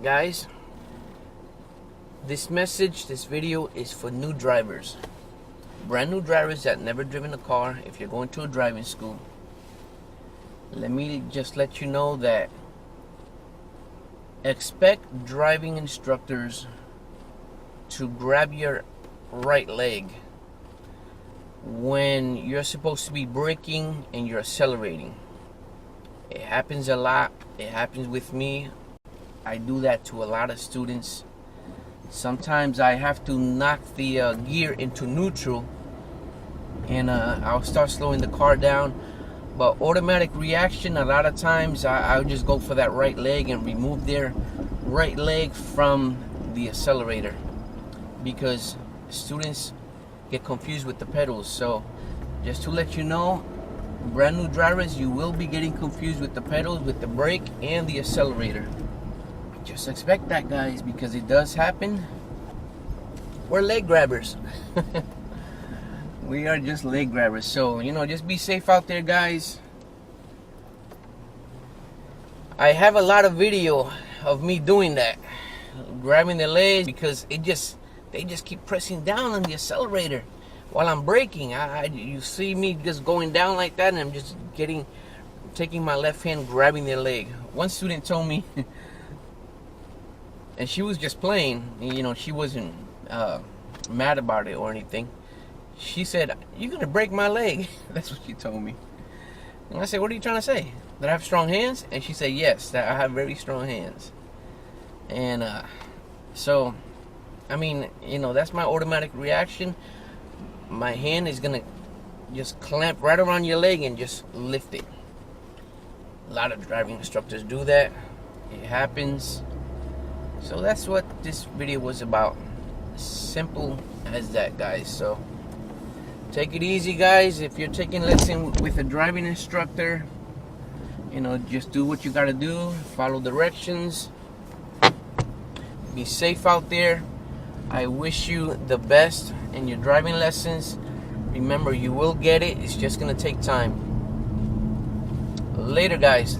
Guys, this video is for new drivers, brand new drivers that never driven a car. If you're going to a driving school, let me just let you know that expect driving instructors to grab your right leg when you're supposed to be braking and you're accelerating. It happens a lot. It happens with me. I do that to a lot of students. Sometimes I have to knock the gear into neutral and I'll start slowing the car down. But automatic reaction, a lot of times I'll just go for that right leg and remove their right leg from the accelerator, because students get confused with the pedals. So just to let you know, brand new drivers, you will be getting confused with the pedals, with the brake and the accelerator. Just expect that, guys, because it does happen. We're leg grabbers. We are just leg grabbers. So, just be safe out there, guys. I have a lot of video of me doing that, grabbing the legs, because they just keep pressing down on the accelerator while I'm braking. You see me just going down like that, and I'm just taking my left hand, grabbing their leg. One student told me, and she was just playing, she wasn't mad about it or anything. She said, "You're gonna break my leg." That's what she told me. And I said, "What are you trying to say? That I have strong hands?" And she said, "Yes, that I have very strong hands." And so, that's my automatic reaction. My hand is gonna just clamp right around your leg and just lift it. A lot of driving instructors do that. It happens. So that's what this video was about. Simple as that, guys. So take it easy, guys. If you're taking lesson with a driving instructor, just do what you gotta do. Follow directions. Be safe out there. I wish you the best in your driving lessons. Remember, you will get it. It's just gonna take time. Later, guys.